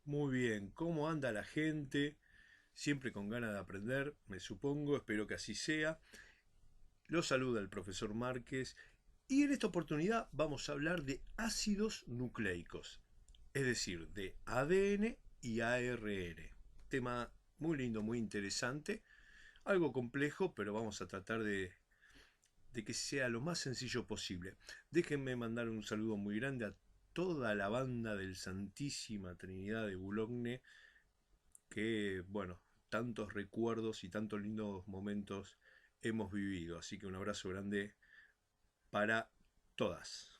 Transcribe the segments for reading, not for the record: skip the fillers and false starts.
Muy bien, ¿cómo anda la gente? Siempre con ganas de aprender, me supongo, espero que así sea. Los saluda el profesor Márquez y en esta oportunidad vamos a hablar de ácidos nucleicos, es decir, de ADN y ARN. Tema muy lindo, muy interesante, algo complejo, pero vamos a tratar de que sea lo más sencillo posible. Déjenme mandar un saludo muy grande a toda la banda del Santísima Trinidad de Boulogne que, bueno, tantos recuerdos y tantos lindos momentos hemos vivido. Así que un abrazo grande para todas.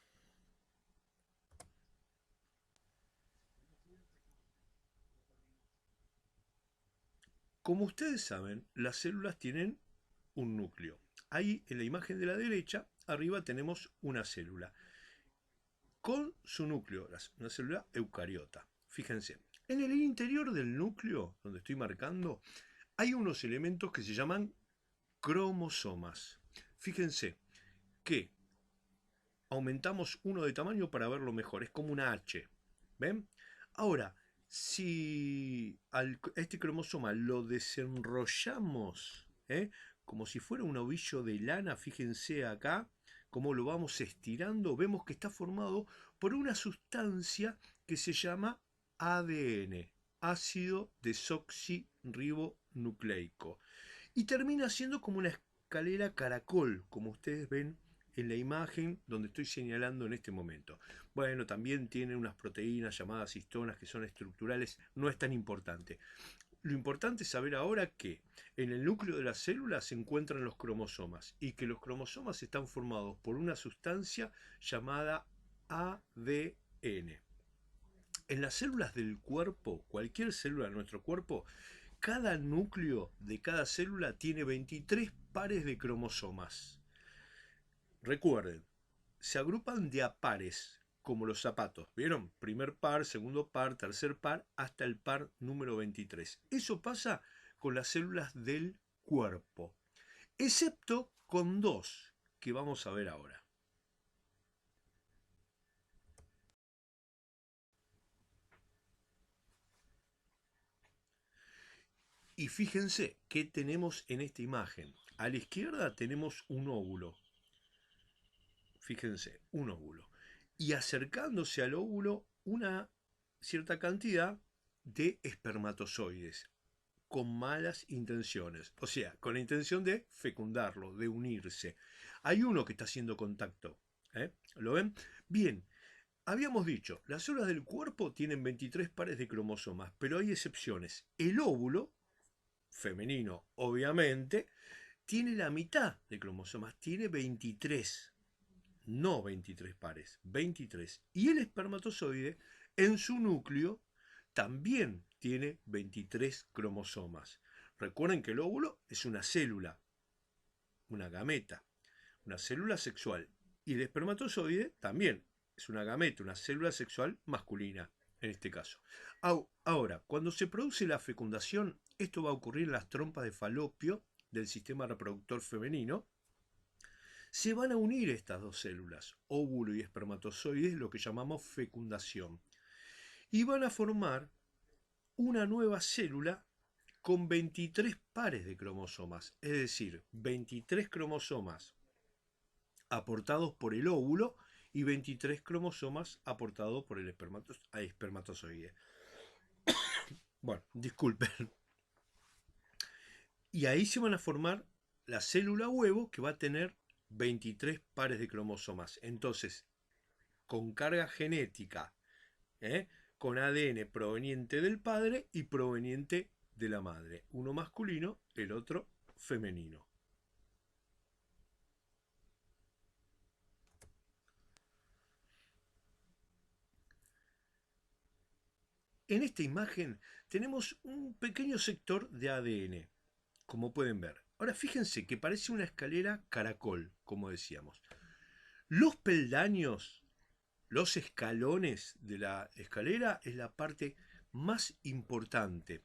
Como ustedes saben, las células tienen un núcleo. Ahí en la imagen de la derecha, arriba tenemos una célula con su núcleo, una célula eucariota. Fíjense, en el interior del núcleo, donde estoy marcando, hay unos elementos que se llaman cromosomas. Fíjense que aumentamos uno de tamaño para verlo mejor, es como una H. ¿Ven? Ahora, si este cromosoma lo desenrollamos, como si fuera un ovillo de lana, fíjense acá, cómo lo vamos estirando, vemos que está formado por una sustancia que se llama ADN, ácido desoxirribonucleico. Y termina siendo como una escalera caracol, como ustedes ven en la imagen donde estoy señalando en este momento. Bueno, también tiene unas proteínas llamadas histonas que son estructurales, no es tan importante. Lo importante es saber ahora que en el núcleo de la célula se encuentran los cromosomas y que los cromosomas están formados por una sustancia llamada ADN. En las células del cuerpo, cualquier célula de nuestro cuerpo, cada núcleo de cada célula tiene 23 pares de cromosomas. Recuerden, se agrupan de a pares, como los zapatos. ¿Vieron? Primer par, segundo par, tercer par, hasta el par número 23. Eso pasa con las células del cuerpo, excepto con dos, que vamos a ver ahora. Y fíjense qué tenemos en esta imagen. A la izquierda tenemos un óvulo. Fíjense, un óvulo. Y acercándose al óvulo una cierta cantidad de espermatozoides con malas intenciones, o sea, con la intención de fecundarlo, de unirse. Hay uno que está haciendo contacto. ¿Lo ven? Bien, habíamos dicho, las células del cuerpo tienen 23 pares de cromosomas, pero hay excepciones. El óvulo, femenino obviamente, tiene la mitad de cromosomas, tiene 23, no 23 pares, 23. Y el espermatozoide en su núcleo también tiene 23 cromosomas. Recuerden que el óvulo es una célula, una gameta, una célula sexual. Y el espermatozoide también es una gameta, una célula sexual masculina, en este caso. Ahora, cuando se produce la fecundación, esto va a ocurrir en las trompas de falopio del sistema reproductor femenino. Se van a unir estas dos células, óvulo y espermatozoides, lo que llamamos fecundación. Y van a formar una nueva célula con 23 pares de cromosomas, es decir, 23 cromosomas aportados por el óvulo y 23 cromosomas aportados por el espermatozoide. Bueno, disculpen. Y ahí se van a formar la célula huevo que va a tener 23 pares de cromosomas. Entonces, con carga genética, ¿eh? Con ADN proveniente del padre y proveniente de la madre. Uno masculino, el otro femenino. En esta imagen tenemos un pequeño sector de ADN, como pueden ver. Ahora fíjense que parece una escalera caracol, como decíamos. Los peldaños, los escalones de la escalera es la parte más importante,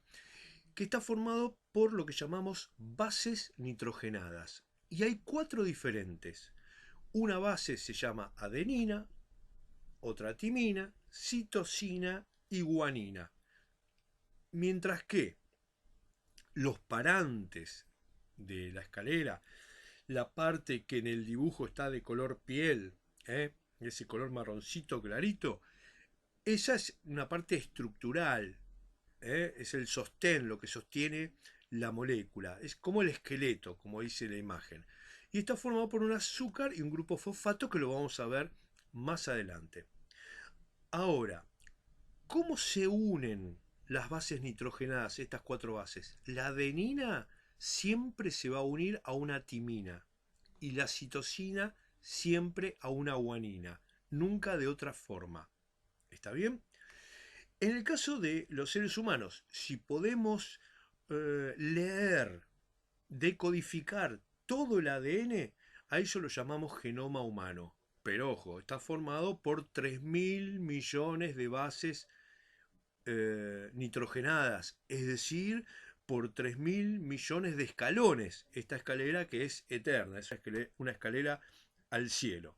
que está formado por lo que llamamos bases nitrogenadas. Y hay 4 diferentes. Una base se llama adenina, otra timina, citosina y guanina. Mientras que los parantes de la escalera, la parte que en el dibujo está de color piel, ese color marroncito clarito, esa es una parte estructural, es el sostén, lo que sostiene la molécula, es como el esqueleto, como dice la imagen. Y está formado por un azúcar y un grupo fosfato que lo vamos a ver más adelante. Ahora, ¿cómo se unen las bases nitrogenadas, estas cuatro bases? La adenina siempre se va a unir a una timina y la citosina siempre a una guanina, nunca de otra forma. ¿Está bien? En el caso de los seres humanos, si podemos leer, decodificar todo el ADN, a eso lo llamamos genoma humano. Pero ojo, está formado por 3.000 millones de bases nitrogenadas, es decir, por 3.000 millones de escalones. Esta escalera que es eterna, es una escalera al cielo.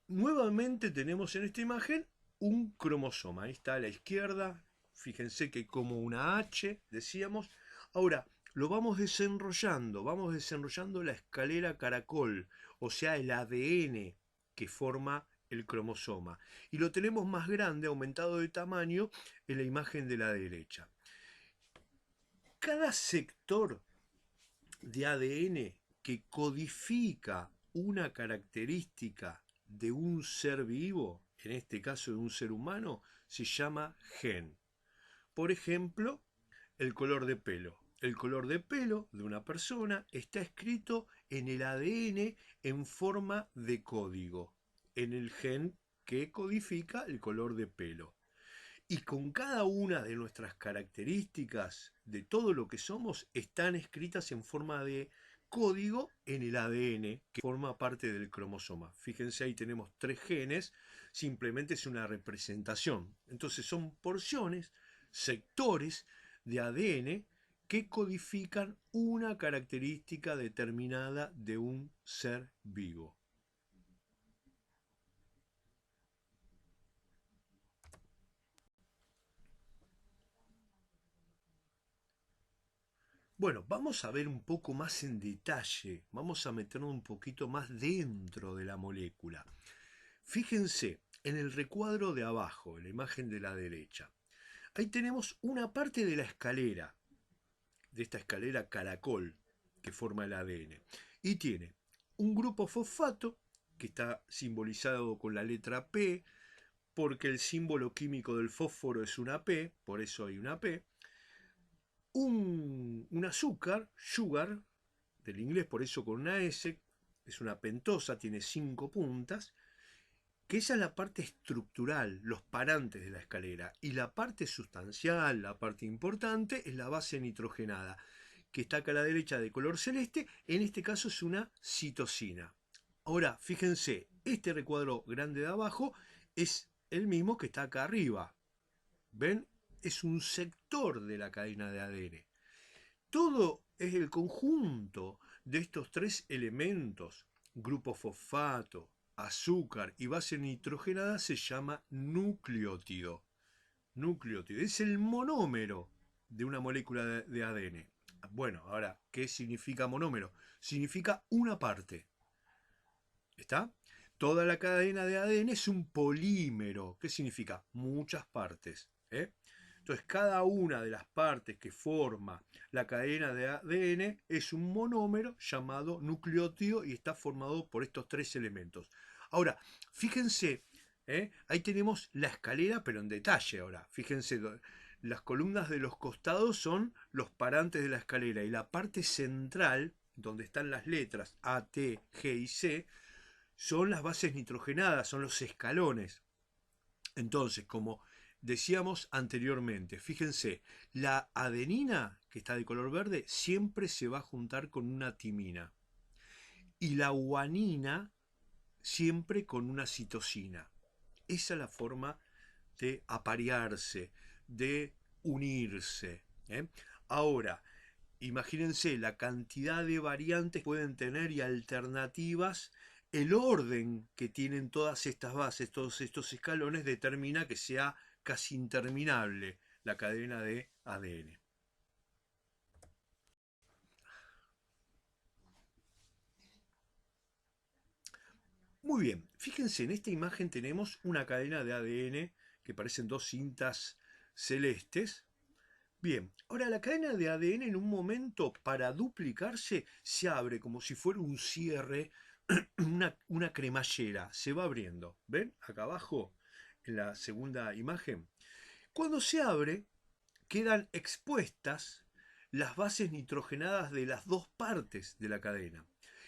Nuevamente tenemos en esta imagen un cromosoma. Ahí está a la izquierda. Fíjense que como una H, decíamos. Ahora, lo vamos desenrollando la escalera caracol, o sea, el ADN que forma el cromosoma. Y lo tenemos más grande, aumentado de tamaño, en la imagen de la derecha. Cada sector de ADN que codifica una característica de un ser vivo, en este caso de un ser humano, se llama gen. Por ejemplo, el color de pelo. El color de pelo de una persona está escrito en el ADN en forma de código, en el gen que codifica el color de pelo. Y con cada una de nuestras características, de todo lo que somos, están escritas en forma de código en el ADN que forma parte del cromosoma. Fíjense, ahí tenemos 3 genes, simplemente es una representación. Entonces son porciones, sectores de ADN que codifican una característica determinada de un ser vivo. Bueno, vamos a ver un poco más en detalle, vamos a meternos un poquito más dentro de la molécula. Fíjense, en el recuadro de abajo, en la imagen de la derecha, ahí tenemos una parte de la escalera, de esta escalera caracol que forma el ADN. Y tiene un grupo fosfato, que está simbolizado con la letra P, porque el símbolo químico del fósforo es una P, por eso hay una P, un azúcar, sugar, del inglés por eso con una S, es una pentosa, tiene 5 puntas, que esa es la parte estructural, los parantes de la escalera, y la parte sustancial, la parte importante, es la base nitrogenada, que está acá a la derecha de color celeste, en este caso es una citosina. Ahora, fíjense, este recuadro grande de abajo es el mismo que está acá arriba. ¿Ven? Es un sector de la cadena de ADN. Todo es el conjunto de estos 3 elementos, grupo fosfato, azúcar y base nitrogenada, se llama nucleótido. Nucleótido es el monómero de una molécula de ADN. Bueno, ahora, ¿qué significa monómero? Significa una parte. ¿Está? Toda la cadena de ADN es un polímero. ¿Qué significa? Muchas partes. Entonces, cada una de las partes que forma la cadena de ADN es un monómero llamado nucleótido y está formado por estos 3 elementos. Ahora, fíjense, ahí tenemos la escalera, pero en detalle ahora. Fíjense, las columnas de los costados son los parantes de la escalera y la parte central, donde están las letras A, T, G y C, son las bases nitrogenadas, son los escalones. Entonces, como decíamos anteriormente, fíjense, la adenina, que está de color verde, siempre se va a juntar con una timina. Y la guanina siempre con una citosina. Esa es la forma de aparearse, de unirse. Ahora, imagínense la cantidad de variantes que pueden tener y alternativas. El orden que tienen todas estas bases, todos estos escalones, determina que sea casi interminable la cadena de ADN. Muy bien, fíjense, en esta imagen tenemos una cadena de ADN que parecen dos cintas celestes. Bien, ahora la cadena de ADN en un momento para duplicarse se abre como si fuera un cierre, una cremallera, se va abriendo. ¿Ven? Acá abajo, en la segunda imagen. Cuando se abre, quedan expuestas las bases nitrogenadas de las dos partes de la cadena.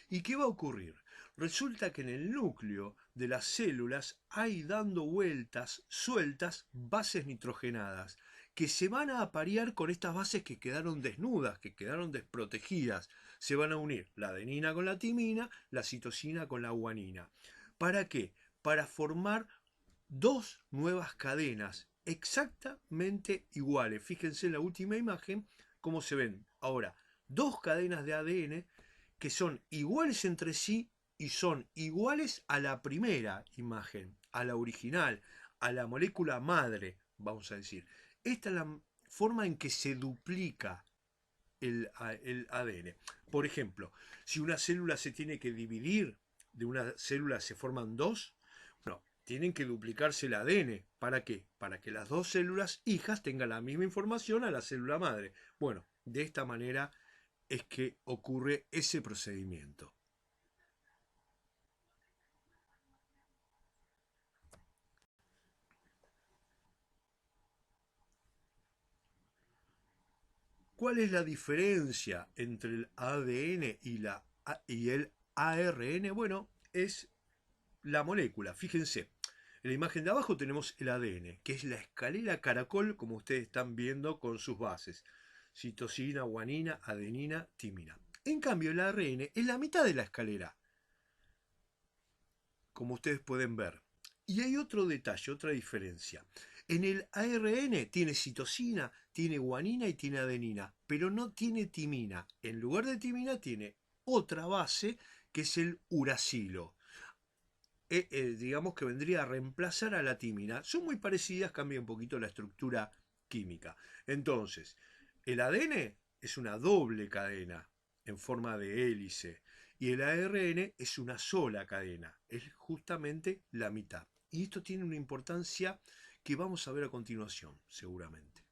¿Y qué va a ocurrir? Resulta que en el núcleo de las células hay dando vueltas sueltas bases nitrogenadas que se van a aparear con estas bases que quedaron desnudas, que quedaron desprotegidas. Se van a unir la adenina con la timina, la citosina con la guanina. ¿Para qué? Para formar dos nuevas cadenas exactamente iguales. Fíjense en la última imagen cómo se ven. Ahora, dos cadenas de ADN que son iguales entre sí y son iguales a la primera imagen, a la original, a la molécula madre, vamos a decir. Esta es la forma en que se duplica el ADN. Por ejemplo, si una célula se tiene que dividir, de una célula se forman dos, bueno, tienen que duplicarse el ADN. ¿Para qué? Para que las dos células hijas tengan la misma información a la célula madre. Bueno, de esta manera es que ocurre ese procedimiento. ¿Cuál es la diferencia entre el ADN y el ARN? Bueno, es la molécula. Fíjense, en la imagen de abajo tenemos el ADN, que es la escalera caracol, como ustedes están viendo con sus bases. Citosina, guanina, adenina, timina. En cambio, el ARN es la mitad de la escalera, como ustedes pueden ver. Y hay otro detalle, otra diferencia. En el ARN tiene citosina, tiene guanina y tiene adenina, pero no tiene timina. En lugar de timina tiene otra base que es el uracilo. Digamos que vendría a reemplazar a la timina. Son muy parecidas, cambia un poquito la estructura química. Entonces, el ADN es una doble cadena en forma de hélice y el ARN es una sola cadena, es justamente la mitad. Y esto tiene una importancia que vamos a ver a continuación, seguramente.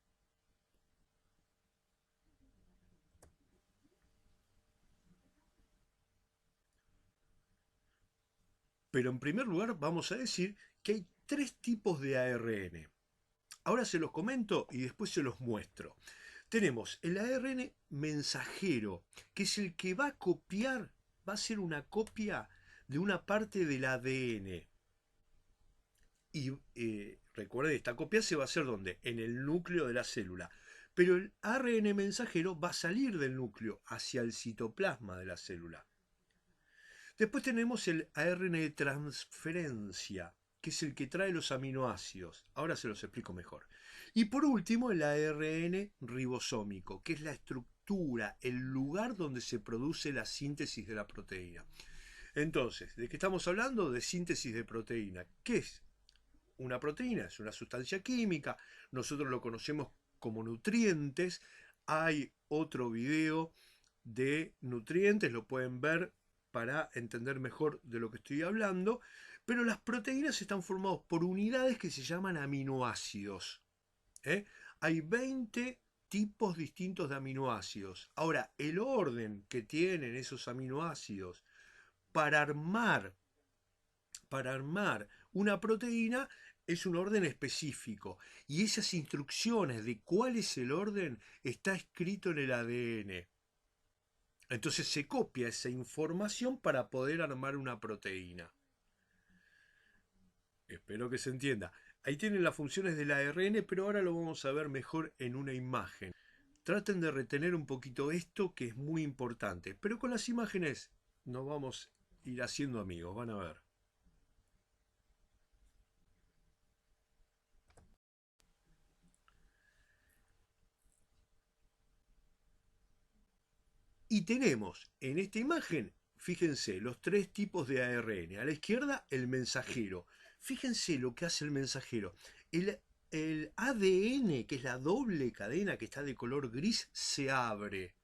Pero en primer lugar vamos a decir que hay tres tipos de ARN. Ahora se los comento y después se los muestro. Tenemos el ARN mensajero, que es el que va a copiar, va a ser una copia de una parte del ADN. Y recuerden, esta copia se va a hacer ¿dónde? En el núcleo de la célula. Pero el ARN mensajero va a salir del núcleo hacia el citoplasma de la célula. Después tenemos el ARN de transferencia, que es el que trae los aminoácidos. Ahora se los explico mejor. Y por último, el ARN ribosómico, que es la estructura, el lugar donde se produce la síntesis de la proteína. Entonces, ¿de qué estamos hablando? De síntesis de proteína. ¿Qué es una proteína? Es una sustancia química. Nosotros lo conocemos como nutrientes. Hay otro video de nutrientes, lo pueden ver para entender mejor de lo que estoy hablando, pero las proteínas están formadas por unidades que se llaman aminoácidos. ¿eh? Hay 20 tipos distintos de aminoácidos. Ahora, el orden que tienen esos aminoácidos para armar, para armar una proteína es un orden específico y esas instrucciones de cuál es el orden está escrito en el ADN. Entonces se copia esa información para poder armar una proteína. Espero que se entienda. Ahí tienen las funciones del ARN, pero ahora lo vamos a ver mejor en una imagen. Traten de retener un poquito esto que es muy importante, pero con las imágenes nos vamos a ir haciendo amigos, van a ver. Y tenemos en esta imagen, fíjense, los tres tipos de ARN. A la izquierda, el mensajero. Fíjense lo que hace el mensajero. El ADN, que es la doble cadena que está de color gris, se abre.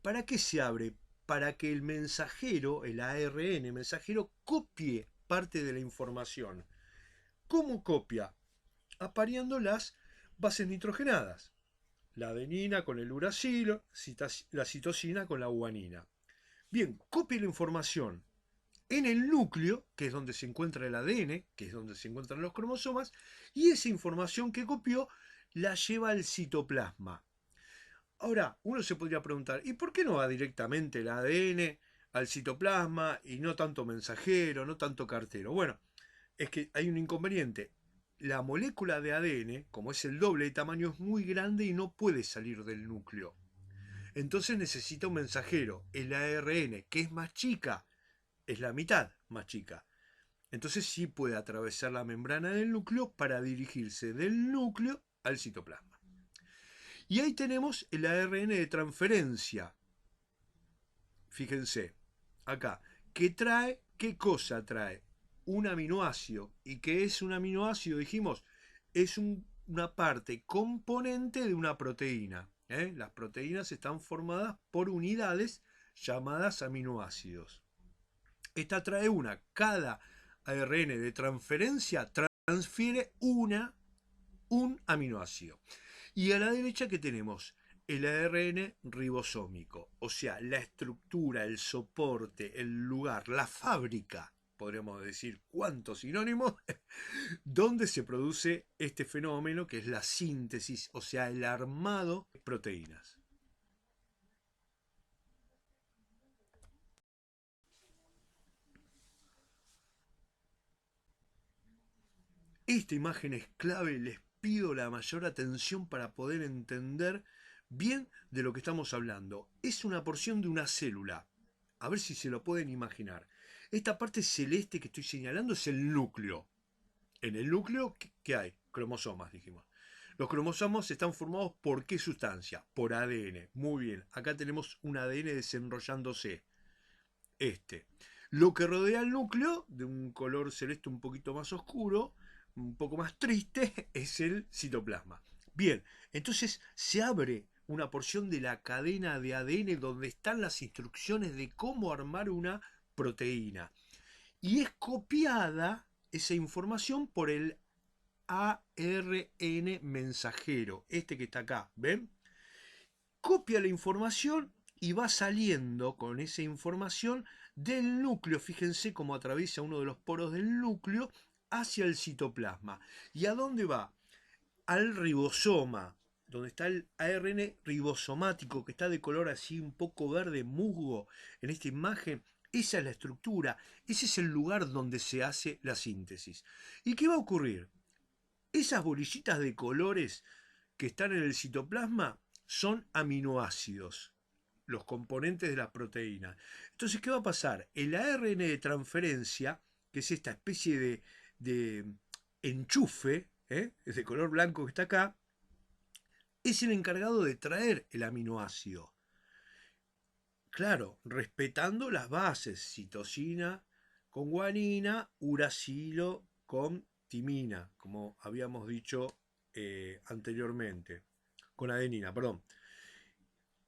¿Para qué se abre? Para que el mensajero, el ARN mensajero, copie parte de la información. ¿Cómo copia? Apareando las bases nitrogenadas. La adenina con el uracilo, la citosina con la guanina. Bien, copia la información en el núcleo, que es donde se encuentra el ADN, que es donde se encuentran los cromosomas, y esa información que copió la lleva al citoplasma. Ahora, uno se podría preguntar, ¿y por qué no va directamente el ADN al citoplasma y no tanto mensajero, no tanto cartero? Bueno, es que hay un inconveniente. La molécula de ADN, como es el doble de tamaño, es muy grande y no puede salir del núcleo. Entonces necesita un mensajero. El ARN, que es más chica, es la mitad más chica. Entonces sí puede atravesar la membrana del núcleo para dirigirse del núcleo al citoplasma. Y ahí tenemos el ARN de transferencia. Fíjense, acá, ¿qué trae? ¿Qué cosa trae? Un aminoácido. ¿Y qué es un aminoácido? Dijimos, es una parte componente de una proteína. Las proteínas están formadas por unidades llamadas aminoácidos. Esta trae una. Cada ARN de transferencia transfiere un aminoácido. Y a la derecha, ¿qué tenemos? El ARN ribosómico, o sea, la estructura, el soporte, el lugar, la fábrica, podríamos decir cuántos sinónimos, donde se produce este fenómeno que es la síntesis, o sea, el armado de proteínas. Esta imagen es clave, les pido la mayor atención para poder entender bien de lo que estamos hablando. Es una porción de una célula. A ver si se lo pueden imaginar. Esta parte celeste que estoy señalando es el núcleo. En el núcleo, ¿qué hay? Cromosomas, dijimos. Los cromosomas están formados por ¿qué sustancia? Por ADN. Muy bien, acá tenemos un ADN desenrollándose. Lo que rodea el núcleo, de un color celeste un poquito más oscuro, un poco más triste, es el citoplasma. Bien, entonces se abre una porción de la cadena de ADN donde están las instrucciones de cómo armar una proteína. Y es copiada esa información por el ARN mensajero, este que está acá, ¿ven? Copia la información y va saliendo con esa información del núcleo. Fíjense cómo atraviesa uno de los poros del núcleo hacia el citoplasma. ¿Y a dónde va? Al ribosoma, donde está el ARN ribosomático, que está de color así un poco verde musgo en esta imagen. Esa es la estructura, ese es el lugar donde se hace la síntesis. ¿Y qué va a ocurrir? Esas bolillitas de colores que están en el citoplasma son aminoácidos, los componentes de la proteína. Entonces, ¿qué va a pasar? El ARN de transferencia, que es esta especie de enchufe, es de color blanco que está acá, es el encargado de traer el aminoácido. Claro, respetando las bases, citosina con guanina, uracilo con timina, como habíamos dicho anteriormente, con adenina, perdón.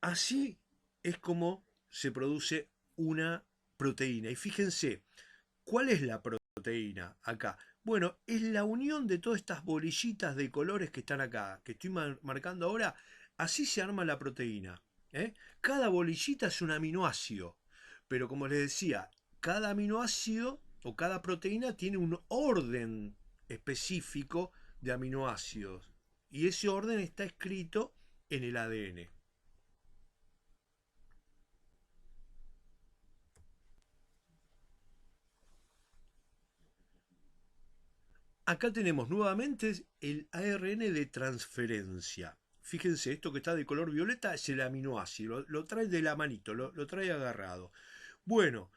Así es como se produce una proteína. Y fíjense, ¿cuál es la proteína acá? Bueno, es la unión de todas estas bolillitas de colores que están acá, que estoy marcando ahora. Así se arma la proteína. Cada bolillita es un aminoácido. Pero como les decía, cada aminoácido o cada proteína tiene un orden específico de aminoácidos. Y ese orden está escrito en el ADN. Acá tenemos nuevamente el ARN de transferencia. Fíjense, esto que está de color violeta es el aminoácido, lo trae de la manito, lo trae agarrado. Bueno,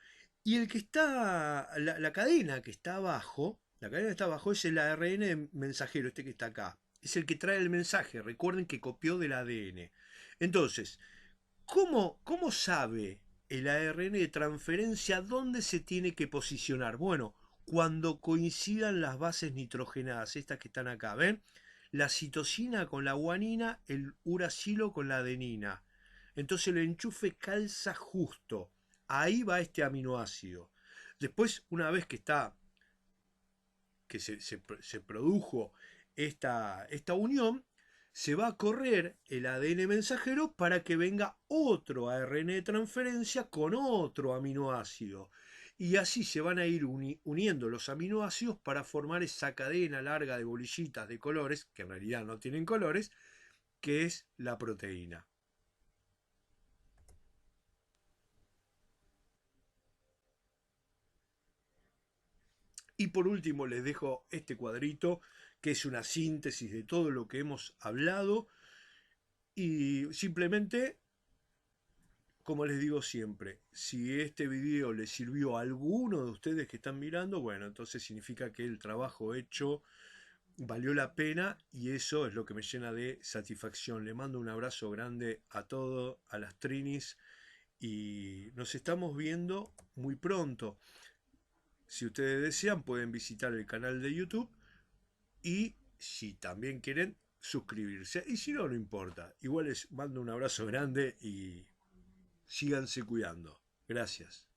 y el que está, la cadena que está abajo, la cadena que está abajo es el ARN mensajero, este que está acá. Es el que trae el mensaje, recuerden que copió del ADN. Entonces, ¿Cómo sabe el ARN de transferencia dónde se tiene que posicionar? Bueno, cuando coincidan las bases nitrogenadas, estas que están acá, ¿ven? La citosina con la guanina, el uracilo con la adenina. Entonces el enchufe calza justo. Ahí va este aminoácido. Después, una vez que está, que se produjo esta unión, se va a correr el ADN mensajero para que venga otro ARN de transferencia con otro aminoácido. Y así se van a ir uniendo los aminoácidos para formar esa cadena larga de bolillitas de colores, que en realidad no tienen colores, que es la proteína. Y por último les dejo este cuadrito, que es una síntesis de todo lo que hemos hablado. Y simplemente, como les digo siempre, si este video les sirvió a alguno de ustedes que están mirando, bueno, entonces significa que el trabajo hecho valió la pena y eso es lo que me llena de satisfacción. Le mando un abrazo grande a todos, a las Trinis, y nos estamos viendo muy pronto. Si ustedes desean, pueden visitar el canal de YouTube y si también quieren, suscribirse. Y si no, no importa. Igual les mando un abrazo grande y síganse cuidando. Gracias.